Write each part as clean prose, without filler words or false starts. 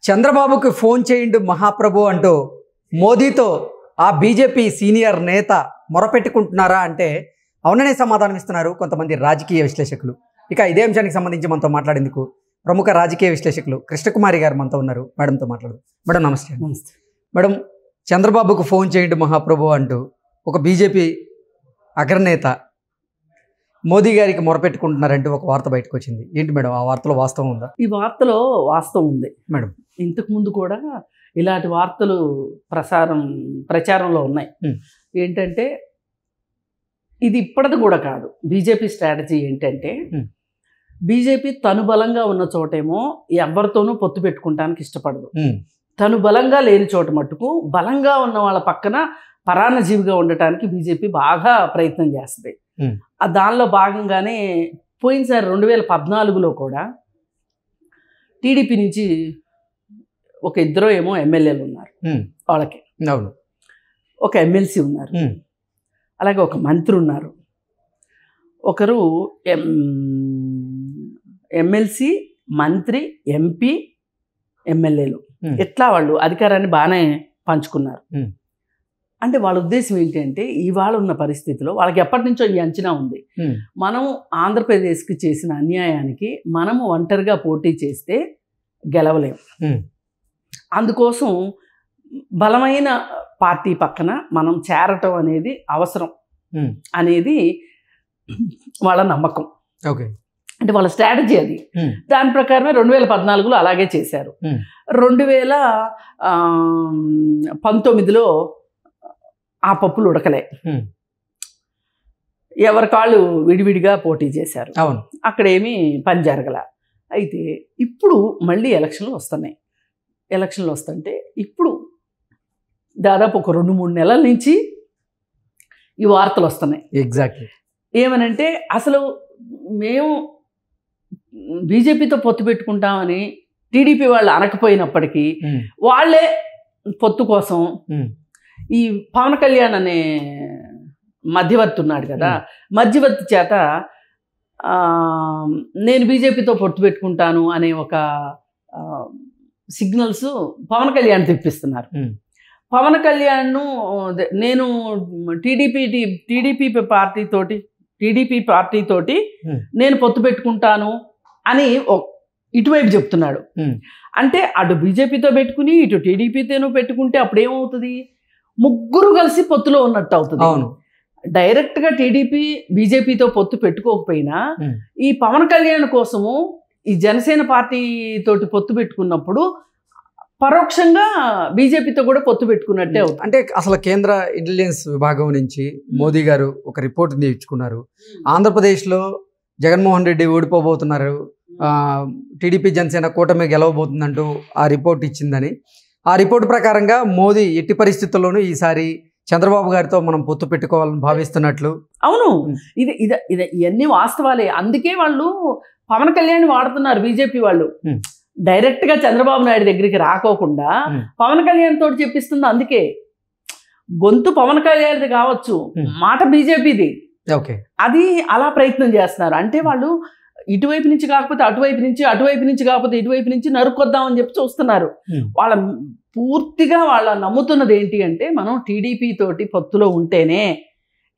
చంద్రబాబుకి ఫోన్ చేయండి మహాప్రభు అంటూ మోదీతో ఆ బీజేపీ సీనియర్ నేత మొరపెట్టుకుంటున్నారా అంటే అవుననే సమాధానం ఇస్తున్నారు కొంతమంది రాజకీయ విశ్లేషకులు. ఇక ఇదే అంశానికి సంబంధించి మనతో మాట్లాడేందుకు ప్రముఖ రాజకీయ విశ్లేషకులు కృష్ణకుమారి గారు మనతో ఉన్నారు. మేడంతో మాట్లాడదు. మేడం నమస్తే. నమస్తే మేడం, చంద్రబాబుకు ఫోన్ చేయండి మహాప్రభు అంటూ ఒక బీజేపీ అగ్రనేత మోదీ గారికి మొరపెట్టుకుంటున్నారంటూ ఒక వార్త బయటకు వచ్చింది. ఏంటి మేడం, ఆ వార్తలో వాస్తవం ఉందా? ఈ వార్తలో వాస్తవం ఉంది మేడం. ఇంతకు ముందు కూడా ఇలాంటి వార్తలు ప్రచారంలో ఉన్నాయి. ఏంటంటే ఇది ఇప్పటిది కూడా కాదు. బీజేపీ స్ట్రాటజీ ఏంటంటే బీజేపీ తను బలంగా ఉన్న చోటేమో ఎవరితోనూ పొత్తు పెట్టుకుంటానికి ఇష్టపడదు. తను బలంగా లేని చోట మట్టుకు బలంగా ఉన్న వాళ్ళ పక్కన పరాన్నజీవిగా ఉండటానికి బీజేపీ బాగా ప్రయత్నం చేస్తుంది. దానిలో భాగంగానే పోయినసారి 2014లో కూడా టీడీపీ నుంచి ఒక ఇద్దరు ఏమో ఎమ్మెల్యేలు ఉన్నారు, వాళ్ళకి అవును, ఒక ఎమ్మెల్సీ ఉన్నారు, అలాగే ఒక మంత్రి ఉన్నారు, ఒకరు ఎమ్మెల్సీ, మంత్రి, ఎంపీ, ఎమ్మెల్యేలు ఇట్లా వాళ్ళు అధికారాన్ని బాగానే పంచుకున్నారు. అంటే వాళ్ళ ఉద్దేశం ఏంటంటే ఇవాళ ఉన్న పరిస్థితిలో వాళ్ళకి ఎప్పటి నుంచో ఈ అంచనా ఉంది, మనం ఆంధ్రప్రదేశ్కి చేసిన అన్యాయానికి మనము ఒంటరిగా పోటీ చేస్తే గెలవలేము, అందుకోసం బలమైన పార్టీ పక్కన మనం చేరటం అనేది అవసరం అనేది వాళ్ళ నమ్మకం. ఓకే, అంటే వాళ్ళ స్ట్రాటజీ అది. దాని ప్రకారమే 2014లో అలాగే చేశారు. 2019లో ఆ పప్పులు ఉడకలే, ఎవరి కాళ్ళు విడివిడిగా పోటీ చేశారు. అవును, అక్కడేమీ పని జరగల. అయితే ఇప్పుడు మళ్ళీ ఎలక్షన్లు వస్తున్నాయి. ఎలక్షన్లు వస్తుంటే ఇప్పుడు దాదాపు ఒక 2-3 నెలల నుంచి ఈ వార్తలు వస్తున్నాయి. ఎగ్జాక్ట్లీ ఏమనంటే అసలు మేము బీజేపీతో పొత్తు పెట్టుకుంటామని టీడీపీ వాళ్ళు అనకపోయినప్పటికీ వాళ్ళే పొత్తు కోసం ఈ పవన్ కళ్యాణ్ అనే మధ్యవర్తి ఉన్నాడు కదా, మధ్యవర్తి చేత నేను బీజేపీతో పొత్తు పెట్టుకుంటాను అనే ఒక సిగ్నల్స్ పవన్ కళ్యాణ్ తెప్పిస్తున్నారు. పవన్ కళ్యాణ్ను నేను టీడీపీ పార్టీతోటి నేను పొత్తు పెట్టుకుంటాను అని ఇటువైపు చెప్తున్నాడు. అంటే అటు బీజేపీతో పెట్టుకుని ఇటు టీడీపీతోనూ పెట్టుకుంటే అప్పుడేమవుతుంది, ముగ్గురు కలిసి పొత్తులో ఉన్నట్టు అవుతుంది. అవును, డైరెక్ట్గా టీడీపీ బీజేపీతో పొత్తు పెట్టుకోకపోయినా ఈ పవన్ కళ్యాణ్ కోసము ఈ జనసేన పార్టీ తోటి పొత్తు పెట్టుకున్నప్పుడు పరోక్షంగా బీజేపీతో కూడా పొత్తు పెట్టుకున్నట్టే అవుతుంది. అంటే అసలు కేంద్ర ఇంటెలిజెన్స్ విభాగం నుంచి మోదీ గారు ఒక రిపోర్ట్ నేర్చుకున్నారు. ఆంధ్రప్రదేశ్లో జగన్మోహన్ రెడ్డి ఓడిపోబోతున్నారు, టీడీపీ జనసేన కూటమి గెలవబోతుందంటూ ఆ రిపోర్ట్ ఇచ్చిందని, ఆ రిపోర్ట్ ప్రకారంగా మోదీ ఎట్టి పరిస్థితుల్లోనూ ఈసారి చంద్రబాబు గారితో మనం పొత్తు పెట్టుకోవాలని భావిస్తున్నట్లు. అవును, ఇది ఇది ఇది ఇవన్నీ వాస్తవాలే. అందుకే వాళ్ళు పవన్ కళ్యాణ్ వాడుతున్నారు. బీజేపీ వాళ్ళు డైరెక్ట్గా చంద్రబాబు నాయుడు దగ్గరికి రాకోకుండా పవన్ కళ్యాణ్ తోటి చెప్పిస్తుంది. అందుకే గొంతు పవన్ కళ్యాణ్ది కావచ్చు, మాట బీజేపీది. ఓకే, అది అలా ప్రయత్నం చేస్తున్నారు. అంటే వాళ్ళు ఇటువైపు నుంచి కాకపోతే అటువైపు నుంచి, అటువైపు నుంచి కాకపోతే ఇటువైపు నుంచి నరుక్కొద్దామని చెప్పి చూస్తున్నారు. వాళ్ళ పూర్తిగా వాళ్ళ నమ్ముతున్నది ఏంటి అంటే మనం టీడీపీ తోటి పొత్తులో ఉంటేనే,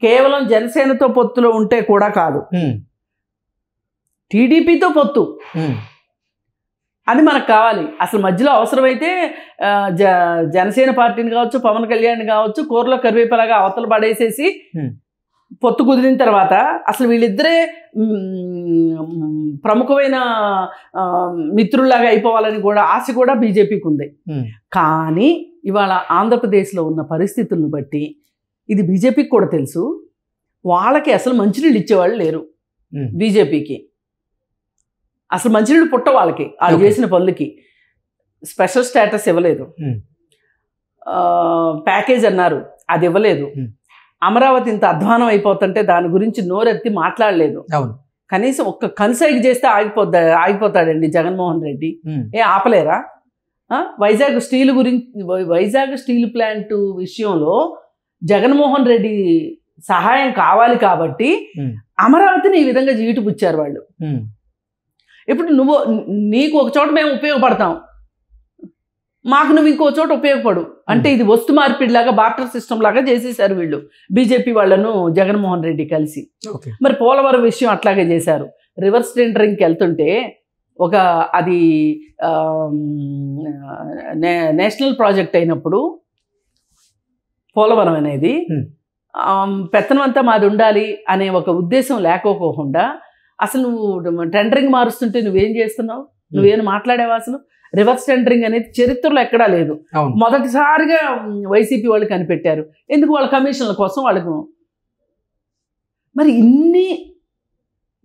కేవలం జనసేనతో పొత్తులో ఉంటే కూడా కాదు, టీడీపీతో పొత్తు అది మనకు కావాలి. అసలు మధ్యలో అవసరమైతే జనసేన పార్టీని కావచ్చు, పవన్ కళ్యాణ్ కావచ్చు, కూరలో కరివేపలాగా అవతల పడేసేసి పొత్తు కుదిరిన తర్వాత అసలు వీళ్ళిద్దరే ప్రముఖమైన మిత్రుల్లాగా అయిపోవాలని కూడా ఆశ కూడా బీజేపీకి ఉంది. కానీ ఇవాళ ఆంధ్రప్రదేశ్లో ఉన్న పరిస్థితులను బట్టి ఇది బీజేపీకి కూడా తెలుసు, వాళ్ళకి అసలు మంచినీళ్ళు ఇచ్చేవాళ్ళు లేరు. బీజేపీకి అసలు మంచినీళ్ళు పుట్ట వాళ్ళకి, వాళ్ళు చేసిన పనులకి స్పెషల్ స్టేటస్ ఇవ్వలేదు, ప్యాకేజ్ అన్నారు అది ఇవ్వలేదు, అమరావతి ఇంత అధ్వానం అయిపోతుంటే దాని గురించి నోరెత్తి మాట్లాడలేదు. కనీసం ఒక్క కన్సైడ్ చేస్తే ఆగిపోతాడండి జగన్మోహన్ రెడ్డి. ఆపలేరా? వైజాగ్ స్టీల్ ప్లాంట్ విషయంలో జగన్మోహన్ రెడ్డి సహాయం కావాలి కాబట్టి అమరావతిని ఈ విధంగా జీటుపుచ్చారు వాళ్ళు. ఇప్పుడు నీకు ఒక చోట మేము ఉపయోగపడతాం, మాకు నువ్వు ఇంకో చోట ఉపయోగపడు అంటే ఇది వస్తు మార్పిడిలాగా బార్టర్ సిస్టమ్ లాగా చేసేసారు వీళ్ళు బీజేపీ వాళ్ళను జగన్మోహన్ రెడ్డి కలిసి. మరి పోలవరం విషయం అట్లాగే చేశారు. రివర్స్ టెండరింగ్కి వెళ్తుంటే ఒక అది నేషనల్ ప్రాజెక్ట్ అయినప్పుడు పోలవరం అనేది పెత్తనం అంతా మాది ఉండాలి అనే ఒక ఉద్దేశం లేకోకుండా అసలు నువ్వు టెండరింగ్ మారుస్తుంటే నువ్వేం చేస్తున్నావు, నువ్వేం మాట్లాడేవా? అసలు రివర్స్ టెండరింగ్ అనేది చరిత్రలో ఎక్కడా లేదు. మొదటిసారిగా వైసీపీ వాళ్ళు కనిపెట్టారు. ఎందుకు? వాళ్ళ కమిషన్ల కోసం వాళ్ళకు. మరి ఇన్ని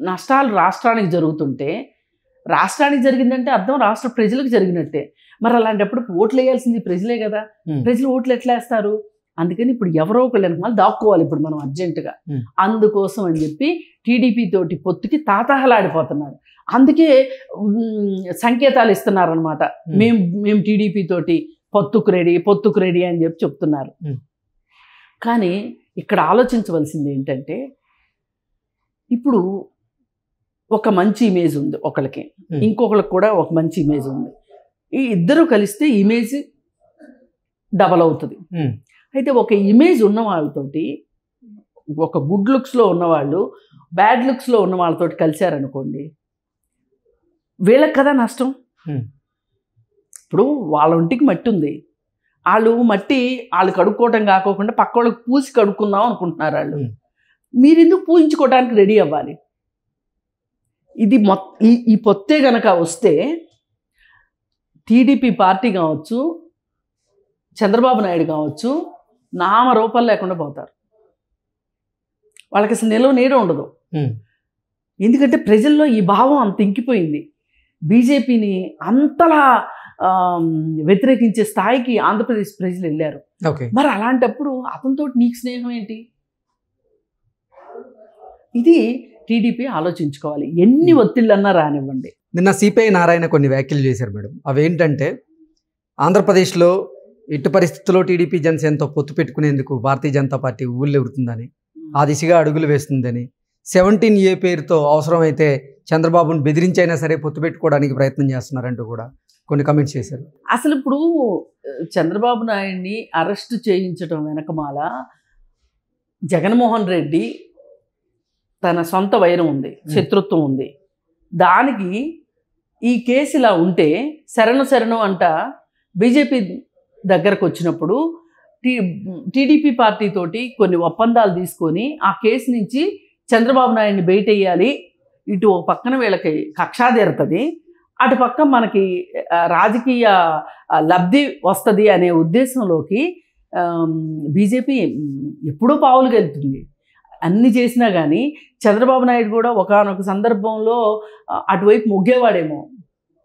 నష్టాలు రాష్ట్రానికి జరుగుతుంటే, రాష్ట్రానికి జరిగిందంటే అర్థం రాష్ట్ర ప్రజలకు జరిగినట్టే. మరి అలాంటప్పుడు ఓట్లు వేయాల్సింది ప్రజలే కదా. ప్రజలు ఓట్లు ఎట్లా వేస్తారు? అందుకని ఇప్పుడు ఎవరో ఒకళ్ళు వెనకాల దాక్కోవాలి ఇప్పుడు మనం అర్జెంటుగా. అందుకోసం అని చెప్పి టీడీపీ తోటి పొత్తుకి తాతహలాడిపోతున్నారు. అందుకే సంకేతాలు ఇస్తున్నారనమాట. మేము టీడీపీ తోటి పొత్తుకు రెడీ అని చెప్పి చెప్తున్నారు. కానీ ఇక్కడ ఆలోచించవలసింది ఏంటంటే, ఇప్పుడు ఒక మంచి ఇమేజ్ ఉంది ఒకళ్ళకి, ఇంకొకరికి కూడా ఒక మంచి ఇమేజ్ ఉంది. ఈ ఇద్దరు కలిస్తే ఇమేజ్ డబల్ అవుతుంది. అయితే ఒక ఇమేజ్ ఉన్న వాళ్ళతోటి, ఒక గుడ్ లుక్స్లో ఉన్నవాళ్ళు బ్యాడ్ లుక్స్లో ఉన్న వాళ్ళతోటి కలిశారనుకోండి, వీళ్ళకి కదా నష్టం. ఇప్పుడు వాళ్ళ ఒంటికి మట్టి ఉంది, వాళ్ళు కడుక్కోవటం కాకోకుండా పక్క వాళ్ళకి పూసి కడుక్కుందాం అనుకుంటున్నారు వాళ్ళు. మీరు ఎందుకు పూజించుకోవడానికి రెడీ అవ్వాలి? ఇది ఈ పొత్తే గనక వస్తే టీడీపీ పార్టీ కావచ్చు, చంద్రబాబు నాయుడు కావచ్చు, నామరూపాలు లేకుండా పోతారు. వాళ్ళకి అసలు నిలవ నీడ ఉండదు. ఎందుకంటే ప్రజల్లో ఈ భావం అంత ఇంకిపోయింది. బీజేపీని అంతలా వ్యతిరేకించే స్థాయికి ఆంధ్రప్రదేశ్ ప్రజలు వెళ్ళారు. మరి అలాంటప్పుడు అతనితో నీకు స్నేహం ఏంటి? ఇది టీడీపీ ఆలోచించుకోవాలి. ఎన్ని ఒత్తిళ్ళన్నా రానివ్వండి. నిన్న సిపిఐ నారాయణ కొన్ని వ్యాఖ్యలు చేశారు మేడం. అవేంటంటే, ఆంధ్రప్రదేశ్లో ఎట్టి పరిస్థితుల్లో టీడీపీ జనసేనతో పొత్తు పెట్టుకునేందుకు భారతీయ జనతా పార్టీ ఊళ్ళెగురుతుందని, ఆ దిశగా అడుగులు వేస్తుందని, 17A పేరుతో అవసరమైతే చంద్రబాబును బెదిరించైనా సరే పొత్తు పెట్టుకోవడానికి ప్రయత్నం చేస్తున్నారంటూ కూడా కొన్ని కమెంట్స్ చేశారు. అసలు ఇప్పుడు చంద్రబాబు నాయుడిని అరెస్ట్ చేయించడం వెనకమాల జగన్మోహన్ రెడ్డి తన సొంత వైరం ఉంది, శత్రుత్వం ఉంది. దానికి ఈ కేసు ఇలా ఉంటే శరణు అంట బీజేపీ దగ్గరకు వచ్చినప్పుడు టీడీపీ పార్టీ తోటి కొన్ని ఒప్పందాలు తీసుకొని ఆ కేసు నుంచి చంద్రబాబు నాయుడిని బయటేయాలి. ఇటు ఒక పక్కన వీళ్ళకి కక్షా తీరుతుంది, అటు పక్క మనకి రాజకీయ లబ్ధి వస్తుంది అనే ఉద్దేశంలోకి బీజేపీ ఎప్పుడూ పావులు వెళ్తుంది. అన్ని చేసినా కానీ చంద్రబాబు నాయుడు కూడా ఒకానొక సందర్భంలో అటువైపు మొగ్గేవాడేమో.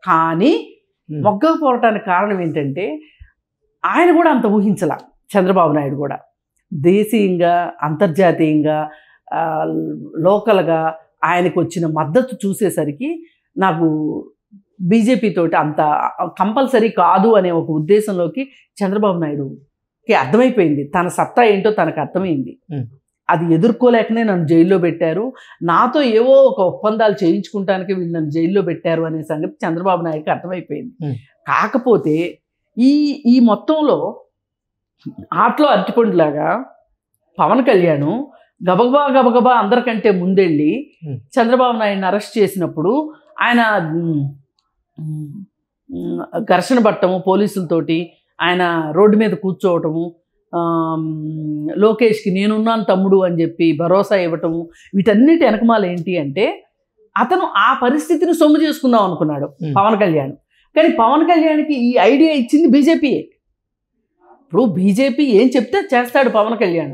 కానీ మొగ్గకపోవటానికి కారణం ఏంటంటే, ఆయన కూడా అంత ఊహించాల. చంద్రబాబు నాయుడు కూడా దేశీయంగా, అంతర్జాతీయంగా, లోకల్గా ఆయనకు వచ్చిన మద్దతు చూసేసరికి నాకు బీజేపీ తోటి అంత కంపల్సరీ కాదు అనే ఒక ఉద్దేశంలోకి చంద్రబాబు నాయుడుకి అర్థమైపోయింది. తన సత్తా ఏంటో తనకు అర్థమైంది. అది ఎదుర్కోలేకనే నన్ను జైల్లో పెట్టారు, నాతో ఏవో ఒక ఒప్పందాలు చేయించుకుంటానికి వీళ్ళు నన్ను జైల్లో పెట్టారు అనే సంగతి చంద్రబాబు నాయుడుకి అర్థమైపోయింది. కాకపోతే ఈ మొత్తంలో ఆటలో అరటిపండులాగా పవన్ కళ్యాణ్ గబగబా అందరికంటే ముందెళ్ళి చంద్రబాబు నాయుడిని అరెస్ట్ చేసినప్పుడు ఆయన ఘర్షణ పట్టము, పోలీసులతోటి ఆయన రోడ్డు మీద కూర్చోవటము, లోకేష్కి నేనున్నాను తమ్ముడు అని చెప్పి భరోసా ఇవ్వటము, వీటన్నిటి వెనకమాల ఏంటి అంటే అతను ఆ పరిస్థితిని సొమ్ము చేసుకుందాం అనుకున్నాడు పవన్ కళ్యాణ్. కానీ పవన్ కళ్యాణ్కి ఈ ఐడియా ఇచ్చింది బీజేపీయే. ఇప్పుడు బీజేపీ ఏం చెప్తే చేస్తాడు పవన్ కళ్యాణ్.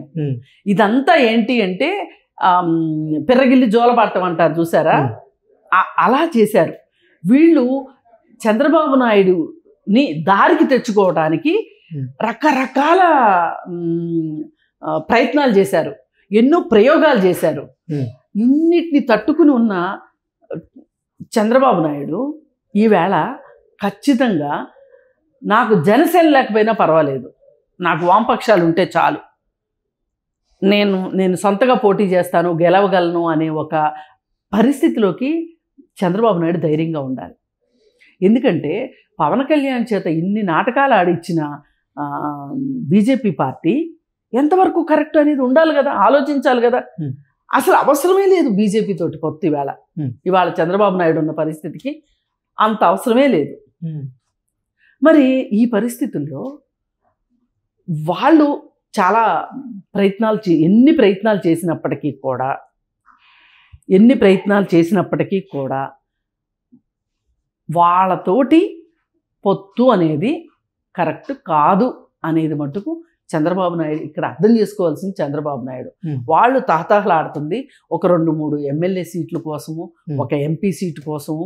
ఇదంతా ఏంటి అంటే పిర్రగిల్లి జోలపాటం అంటారు చూసారా, అలా చేశారు వీళ్ళు. చంద్రబాబు నాయుడుని దారికి తెచ్చుకోవడానికి రకరకాల ప్రయత్నాలు చేశారు, ఎన్నో ప్రయోగాలు చేశారు. ఇన్నిటిని తట్టుకుని ఉన్న చంద్రబాబు నాయుడు ఈవేళ ఖచ్చితంగా నాకు జనసేన లేకపోయినా పర్వాలేదు, నాకు వామపక్షాలు ఉంటే చాలు, నేను సొంతగా పోటీ చేస్తాను, గెలవగలను అనే ఒక పరిస్థితిలోకి చంద్రబాబు నాయుడు ధైర్యంగా ఉండాలి. ఎందుకంటే పవన్ కళ్యాణ్ చేత ఇన్ని నాటకాలు ఆడిచ్చిన బీజేపీ పార్టీ ఎంతవరకు కరెక్ట్ అనేది ఉండాలి కదా, ఆలోచించాలి కదా. అసలు అవసరమే లేదు బీజేపీ తోటి పొత్తు. ఇవాళ చంద్రబాబు నాయుడు ఉన్న పరిస్థితికి అంత అవసరమే లేదు. మరి ఈ పరిస్థితుల్లో వాళ్ళు చాలా ఎన్ని ప్రయత్నాలు చేసినప్పటికీ కూడా వాళ్ళతోటి పొత్తు అనేది కరెక్ట్ కాదు అనేది మటుకు చంద్రబాబు నాయుడు ఇక్కడ అర్థం చేసుకోవాల్సింది. చంద్రబాబు నాయుడు వాళ్ళు తహతహలాడుతుంది ఒక 2-3 ఎమ్మెల్యే సీట్ల కోసము, ఒక ఎంపీ సీటు కోసము,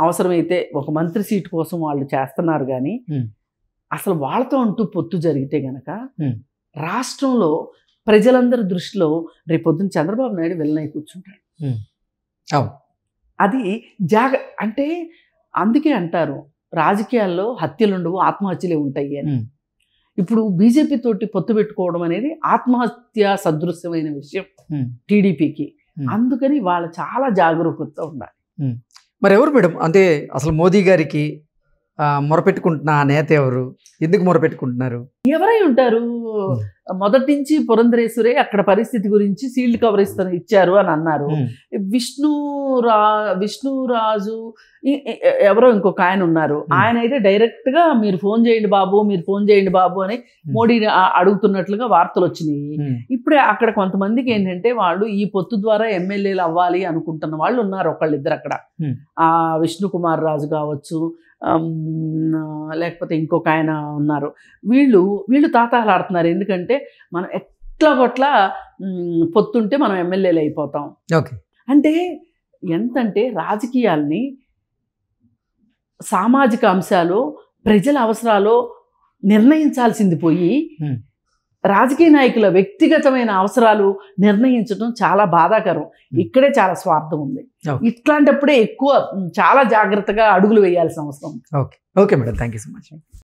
అవసరమైతే ఒక మంత్రి సీటు కోసం వాళ్ళు చేస్తున్నారు. కానీ అసలు వాళ్ళతో అంటూ పొత్తు జరిగితే గనక రాష్ట్రంలో ప్రజలందరి దృష్టిలో రేపొద్దున చంద్రబాబు నాయుడు వెళ్ళనై కూర్చుంటాడు. అది అంటే అందుకే అంటారు రాజకీయాల్లో హత్యలుండవు, ఆత్మహత్యలే ఉంటాయి అని. ఇప్పుడు బీజేపీ తోటి పొత్తు పెట్టుకోవడం అనేది ఆత్మహత్య సదృశ్యమైన విషయం టీడీపీకి. అందుకని వాళ్ళు చాలా జాగరూకతతో ఉండాలి. మరి ఎవరు మేడం అంటే అసలు మోదీ గారికి మొరపెట్టుకుంటున్న ఆ నేత ఎవరు, ఎందుకు మొరపెట్టుకుంటున్నారు? ఎవరై ఉంటారు? మొదటి నుంచి పురంధరేశ్వరే అక్కడ పరిస్థితి గురించి సీల్డ్ కవర్ ఇచ్చారు అని అన్నారు. విష్ణురాజు ఎవరో ఇంకొక ఆయన ఉన్నారు. ఆయన అయితే డైరెక్ట్గా మీరు ఫోన్ చేయండి బాబు అని మోడీని అడుగుతున్నట్లుగా వార్తలు వచ్చినాయి. ఇప్పుడే అక్కడ కొంతమందికి ఏంటంటే వాళ్ళు ఈ పొత్తు ద్వారా ఎమ్మెల్యేలు అవ్వాలి అనుకుంటున్న వాళ్ళు ఉన్నారు, ఒకళ్ళిద్దరు అక్కడ. విష్ణు కుమార్ రాజు కావచ్చు, లేకపోతే ఇంకొక ఆయన ఉన్నారు. వీళ్ళు తాతాలాడుతున్నారు. ఎందుకంటే మనం ఎట్లా పొత్తుంటే మనం ఎమ్మెల్యేలు అయిపోతాం. అంటే ఎంతంటే రాజకీయాల్ని సామాజిక అంశాలు, ప్రజల అవసరాలు నిర్ణయించాల్సింది పోయి రాజకీయ నాయకుల వ్యక్తిగతమైన అవసరాలు నిర్ణయించడం చాలా బాధాకరం. ఇక్కడే చాలా స్వార్థం ఉంది. ఇట్లాంటప్పుడే చాలా జాగ్రత్తగా అడుగులు వేయాల్సిన అవసరం. Okay madam, thank you so much.